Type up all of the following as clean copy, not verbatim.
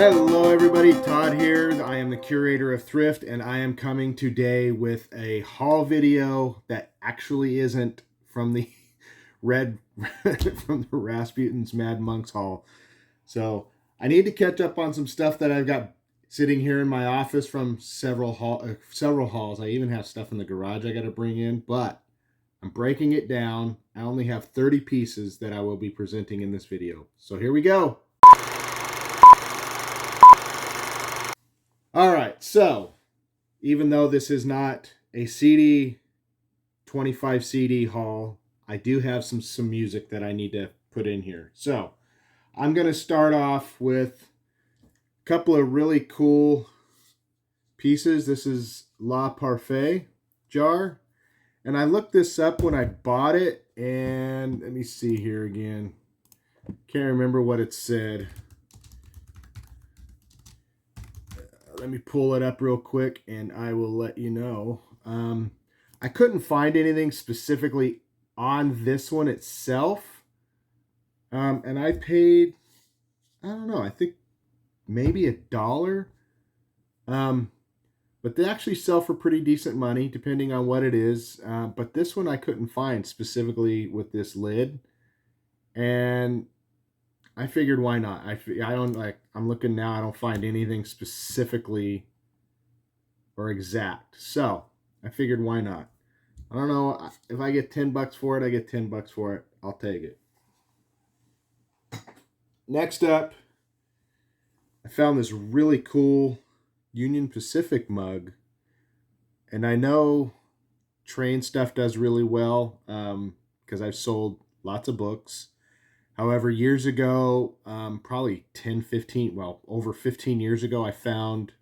Hello everybody, Todd here. I am the curator of Thrift, and I am coming today with a haul video that actually isn't from the red from the Rasputin's Mad Monks haul. So I need to catch up on some stuff that I've got sitting here in my office from several hauls. I even have stuff in the garage I got to bring in, but I'm breaking it down. I only have 30 pieces that I will be presenting in this video. So here we go. All right, so even though this is not a 25 CD haul, I do have some music that I need to put in here. So I'm going to start off with a couple of really cool pieces. This is La Parfait jar, and I looked this up when I bought it, and let me see here again. Can't remember what it said. Let me pull it up real quick and I will let you know. I couldn't find anything specifically on this one itself. And I paid, I don't know, I think maybe $1. But they actually sell for pretty decent money depending on what it is. But this one I couldn't find specifically with this lid. And I figured why not? I'm looking now, I don't find anything specifically or exact. So I figured why not? I don't know, if I get 10 bucks for it, I get 10 bucks for it. I'll take it. Next up, I found this really cool Union Pacific mug. And I know train stuff does really well because I've sold lots of books. However, years ago, probably 15 years ago, I found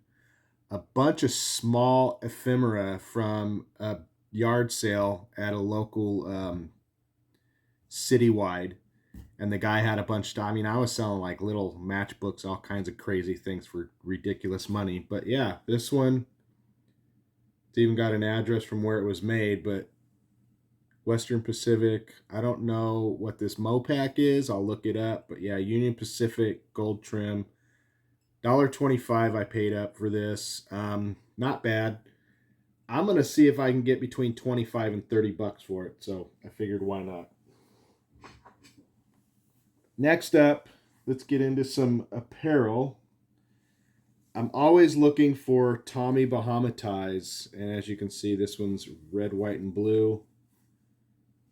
a bunch of small ephemera from a yard sale at a local citywide. And the guy had a bunch of, I was selling like little matchbooks, all kinds of crazy things for ridiculous money. But yeah, this one, it's even got an address from where it was made, but Western Pacific. I don't know what this Mopac is. I'll look it up. But yeah, Union Pacific gold trim. $1.25 I paid up for this. Not bad. I'm going to see if I can get between 25 and 30 bucks for it. So I figured why not. Next up, let's get into some apparel. I'm always looking for Tommy Bahama ties. And as you can see, this one's red, white, and blue.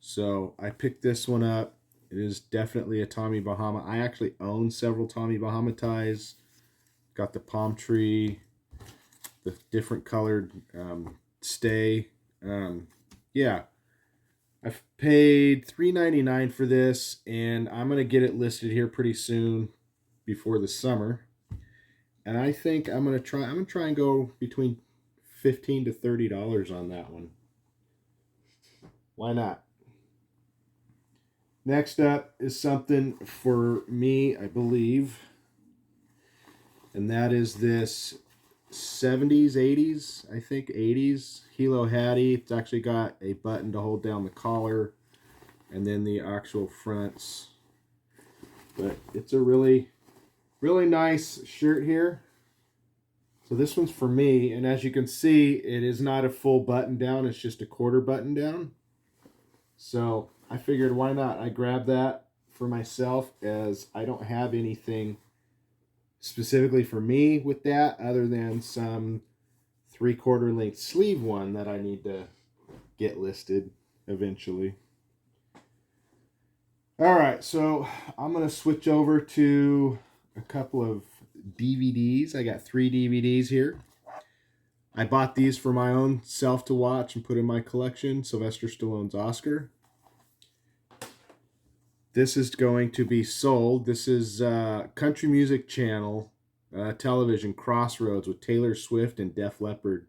So I picked this one up. It is definitely a Tommy Bahama. I actually own several Tommy Bahama ties. Got the palm tree, the different colored stay. Yeah, I've paid $3.99 for this, and I'm gonna get it listed here pretty soon before the summer. And I think I'm gonna try and go between $15 to $30 on that one. Why not? Next up is something for me, I believe, and that is this 70s, 80s, I think 80s Hilo Hattie. It's actually got a button to hold down the collar and then the actual fronts. But it's a really, really nice shirt here. So this one's for me, and as you can see, it is not a full button down, it's just a quarter button down. So I figured why not? I grabbed that for myself as I don't have anything specifically for me with that other than some 3/4 length sleeve one that I need to get listed eventually. All right, so I'm going to switch over to a couple of DVDs. I got 3 DVDs here. I bought these for my own self to watch and put in my collection. Sylvester Stallone's Oscar. This is going to be sold. This is Country Music Channel television Crossroads with Taylor Swift and Def Leppard.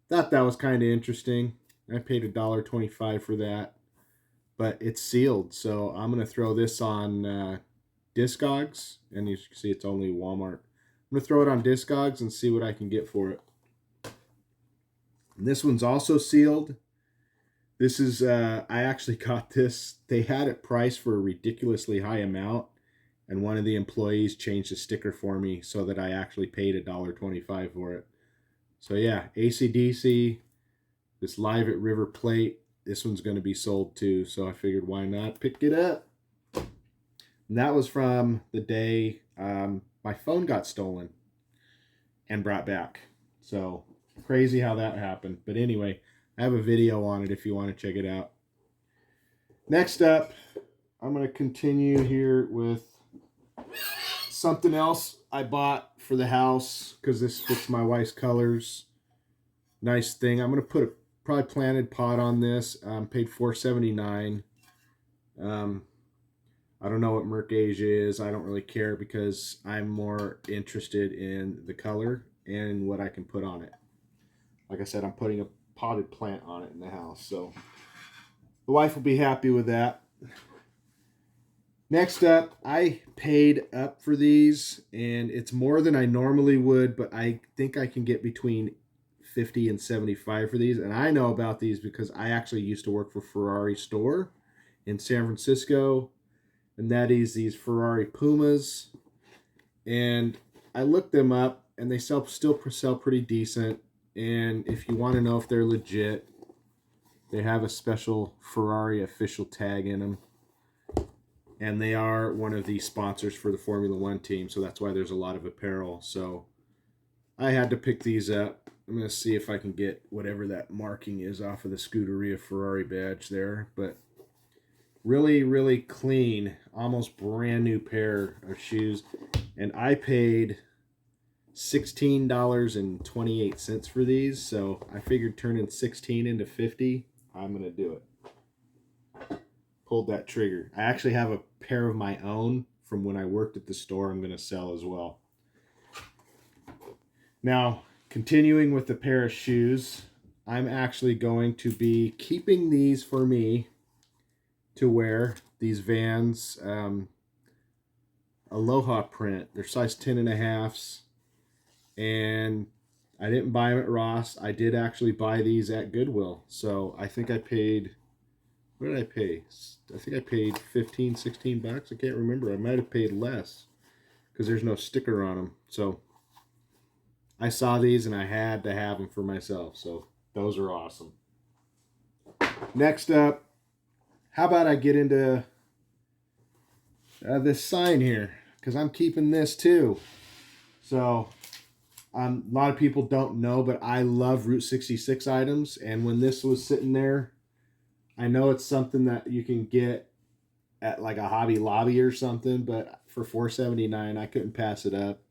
Thought that was kind of interesting. I paid $1.25 for that, but it's sealed. So I'm going to throw this on Discogs, and you can see it's only Walmart. I'm going to throw it on Discogs and see what I can get for it. And this one's also sealed. This is, I actually got this. They had it priced for a ridiculously high amount, and one of the employees changed the sticker for me so that I actually paid $1.25 for it. So yeah, AC/DC, this Live at River plate. This one's going to be sold too, so I figured why not pick it up. And that was from the day my phone got stolen and brought back. So crazy how that happened. But anyway, I have a video on it if you want to check it out. Next up, I'm going to continue here with something else I bought for the house because this fits my wife's colors. Nice thing. I'm going to put a probably planted pot on this. Paid $4.79. I don't know what Mercasia is. I don't really care because I'm more interested in the color and what I can put on it. Like I said, I'm putting a potted plant on it in the house, so the wife will be happy with that. Next up, I paid up for these, and it's more than I normally would, but I think I can get between $50 and $75 for these. And I know about these because I actually used to work for Ferrari store in San Francisco, and that is these Ferrari Pumas. And I looked them up, and they still sell pretty decent. And if you want to know if they're legit, they have a special Ferrari official tag in them. And they are one of the sponsors for the Formula One team, so that's why there's a lot of apparel. So I had to pick these up. I'm going to see if I can get whatever that marking is off of the Scuderia Ferrari badge there. But really, really clean, almost brand new pair of shoes. And I paid $16.28 for these, so I figured turning 16 into 50, I'm going to do it. Pulled that trigger. I actually have a pair of my own from when I worked at the store I'm going to sell as well. Now, continuing with the pair of shoes, I'm actually going to be keeping these for me to wear. These Vans Aloha print. They're size 10.5s. And I didn't buy them at Ross. I did actually buy these at Goodwill. So I think I paid... What did I pay? I think I paid 15, 16 bucks. I can't remember. I might have paid less because there's no sticker on them. So I saw these and I had to have them for myself. So those are awesome. Next up, how about I get into this sign here? Because I'm keeping this too. So a lot of people don't know, but I love Route 66 items. And when this was sitting there, I know it's something that you can get at like a Hobby Lobby or something, but for $4.79, I couldn't pass it up.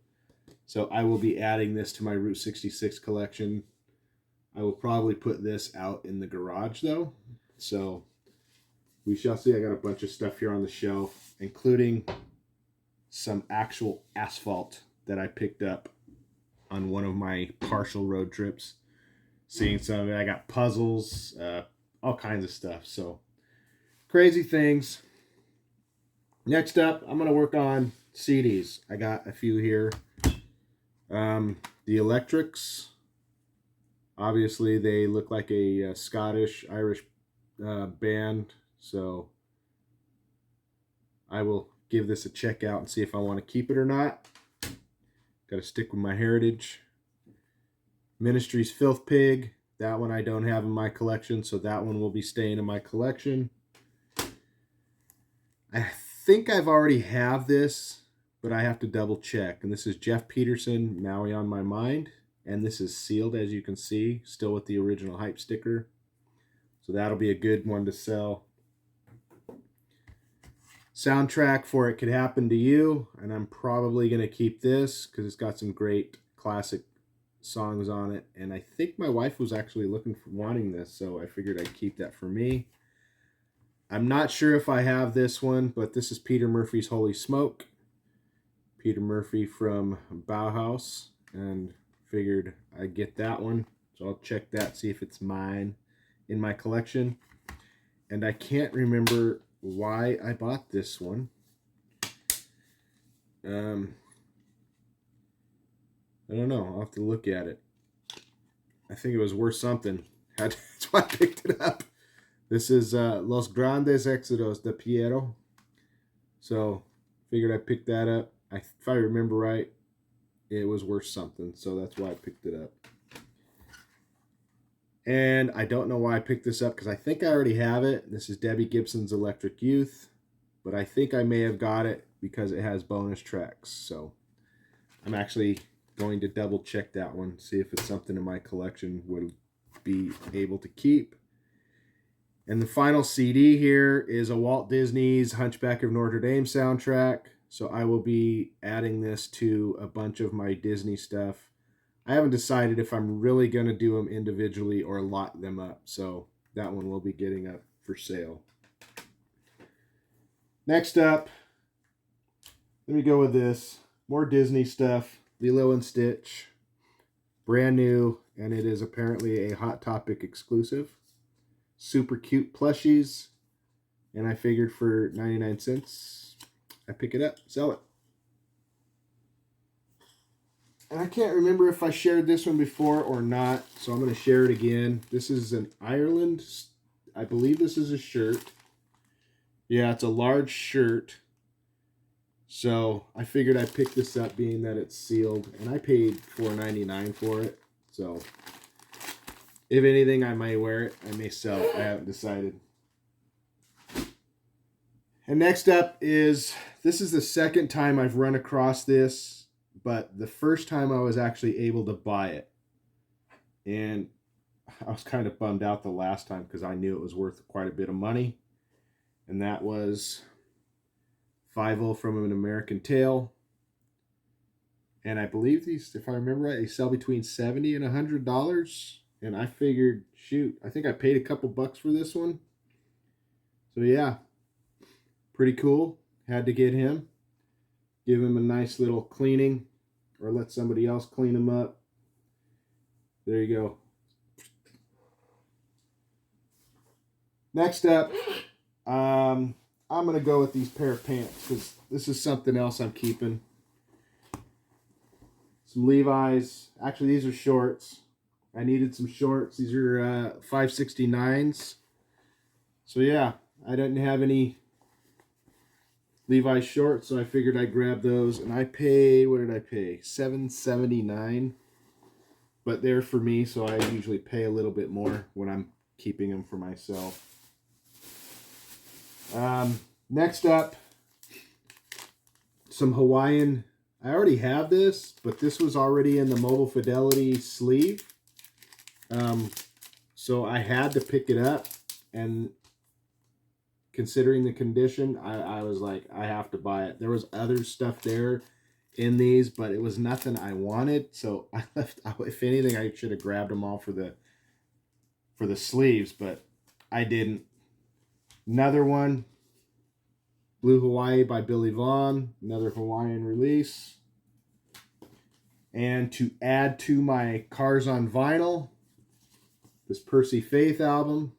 So I will be adding this to my Route 66 collection. I will probably put this out in the garage though. So we shall see. I got a bunch of stuff here on the shelf, including some actual asphalt that I picked up on one of my partial road trips. Seeing some of it. I got puzzles, all kinds of stuff. So crazy things. Next up, I'm going to work on CDs. I got a few here. The Electrics. Obviously, they look like a Scottish-Irish band. So I will give this a check out and see if I want to keep it or not. Got to stick with my heritage. Ministry's Filth Pig. That one I don't have in my collection, so that one will be staying in my collection. I think I've already have this, but I have to double check. And this is Jeff Peterson, Maui on My Mind. And this is sealed, as you can see, still with the original hype sticker. So that'll be a good one to sell. Soundtrack for It Could Happen to You. And I'm probably going to keep this because it's got some great classic songs on it, and I think my wife was actually wanting this, so I figured I'd keep that for me. I'm not sure if I have this one, but this is Peter Murphy's Holy Smoke. Peter Murphy from Bauhaus, and figured I'd get that one, so I'll check that, see if it's mine in my collection. And I can't remember why I bought this one. I don't know. I'll have to look at it. I think it was worth something. That's why I picked it up. This is Los Grandes Éxitos de Piero. So Figured I'd pick that up. If I remember right, it was worth something, so that's why I picked it up. And I don't know why I picked this up, because I think I already have it. This is Debbie Gibson's Electric Youth, but I think I may have got it because it has bonus tracks. So I'm actually going to double check that one, see if it's something in my collection would be able to keep. And the final CD here is a Walt Disney's Hunchback of Notre Dame soundtrack. So I will be adding this to a bunch of my Disney stuff. I haven't decided if I'm really going to do them individually or lock them up. So that one will be getting up for sale. Next up, let me go with this. More Disney stuff. Lilo and Stitch. Brand new, and it is apparently a Hot Topic exclusive. Super cute plushies. And I figured for 99 cents, I pick it up, sell it. And I can't remember if I shared this one before or not, so I'm going to share it again. This is an Ireland, I believe this is a shirt. Yeah, it's a large shirt. So I figured I'd pick this up being that it's sealed, and I paid $4.99 for it. So if anything, I might wear it. I may sell it. I haven't decided. And next up is, this is the second time I've run across this, but the first time I was actually able to buy it. And I was kind of bummed out the last time because I knew it was worth quite a bit of money. And that was 5-0 from An American Tail. And I believe these, if I remember right, they sell between $70 and $100. And I figured, shoot, I think I paid a couple bucks for this one. So yeah, pretty cool. Had to get him. Give him a nice little cleaning, or let somebody else clean him up. There you go. Next up, I'm going to go with these pair of pants because this is something else I'm keeping. Some Levi's. Actually, these are shorts. I needed some shorts. These are 569s. So yeah, I didn't have any Levi's shorts, so I figured I'd grab those. And I paid, what did I pay? $7.79. But they're for me, so I usually pay a little bit more when I'm keeping them for myself. Next up, some Hawaiian. I already have this, but this was already in the Mobile Fidelity sleeve. So I had to pick it up, and considering the condition, I was like, I have to buy it. There was other stuff there in these, but it was nothing I wanted, so I left. If anything, I should have grabbed them all for the sleeves, but I didn't. Another one, Blue Hawaii by Billy Vaughn, another Hawaiian release. And to add to my Cars on Vinyl, this Percy Faith album.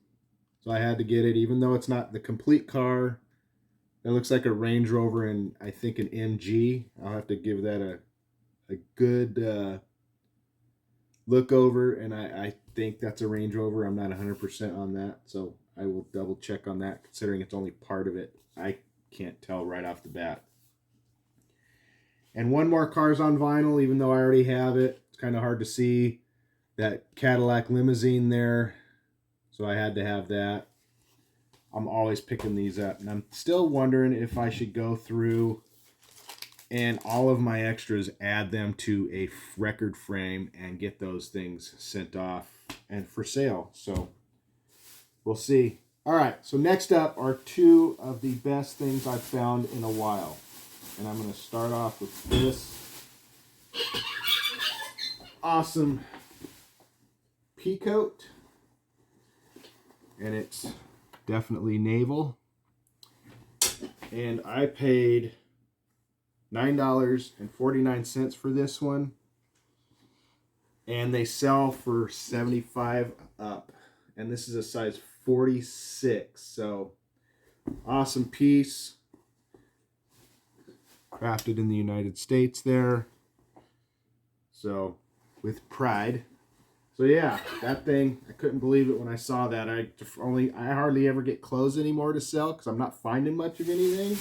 So I had to get it, even though it's not the complete car. It looks like a Range Rover and I think an MG. I'll have to give that a good look over, and I think that's a Range Rover. I'm not 100% on that, so I will double check on that, considering it's only part of it. I can't tell right off the bat. And one more Cars on Vinyl, even though I already have it. It's kind of hard to see that Cadillac limousine there, so I had to have that. I'm always picking these up, and I'm still wondering if I should go through and all of my extras, add them to a record frame and get those things sent off and for sale. So we'll see. All right, so next up are two of the best things I've found in a while. And I'm going to start off with this awesome peacoat. And it's definitely naval. And I paid $9.49 for this one. And they sell for $75 up. And this is a size 46. So awesome piece. Crafted in the United States there. So with pride. So yeah, that thing, I couldn't believe it when I saw that. I hardly ever get clothes anymore to sell because I'm not finding much of anything.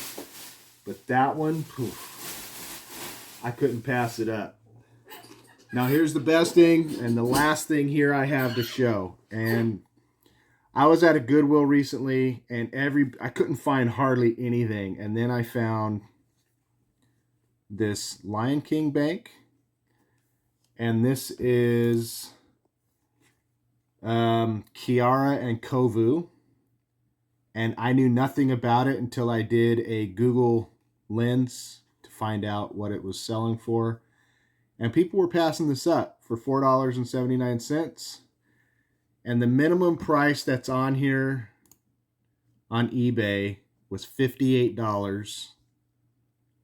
But that one, poof, I couldn't pass it up. Now here's the best thing and the last thing here I have to show. And I was at a Goodwill recently and I couldn't find hardly anything. And then I found this Lion King bank. And this is Kiara and Kovu. And I knew nothing about it until I did a Google Lens to find out what it was selling for. And people were passing this up for $4.79. And the minimum price that's on here on eBay was $58.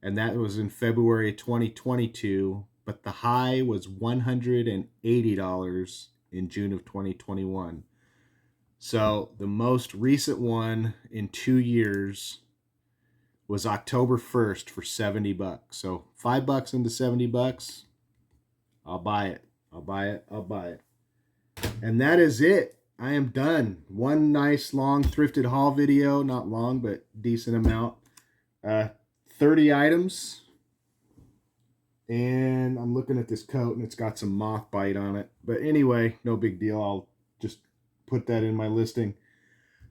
And that was in February of 2022. But the high was $180 in June of 2021. So the most recent one in 2 years was October 1st for $70. So $5 into $70. I'll buy it. I'll buy it. I'll buy it. And that is it. I am done. One nice long thrifted haul video. Not long, but decent amount. 30 items. And I'm looking at this coat and it's got some moth bite on it. But anyway, no big deal. I'll just put that in my listing.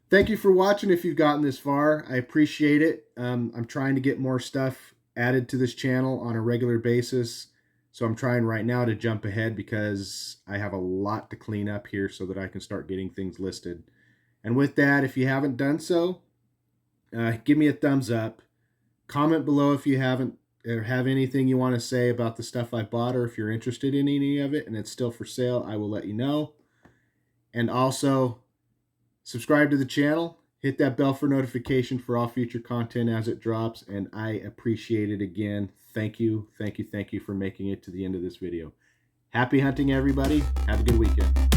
Thank you for watching if you've gotten this far. I appreciate it. I'm trying to get more stuff added to this channel on a regular basis. So I'm trying right now to jump ahead because I have a lot to clean up here so that I can start getting things listed. And with that, if you haven't done so, give me a thumbs up. Comment below if you haven't or have anything you want to say about the stuff I bought, or if you're interested in any of it and it's still for sale, I will let you know. And also, subscribe to the channel. Hit that bell for notification for all future content as it drops. And I appreciate it again. Thank you, thank you, thank you for making it to the end of this video. Happy hunting, everybody. Have a good weekend.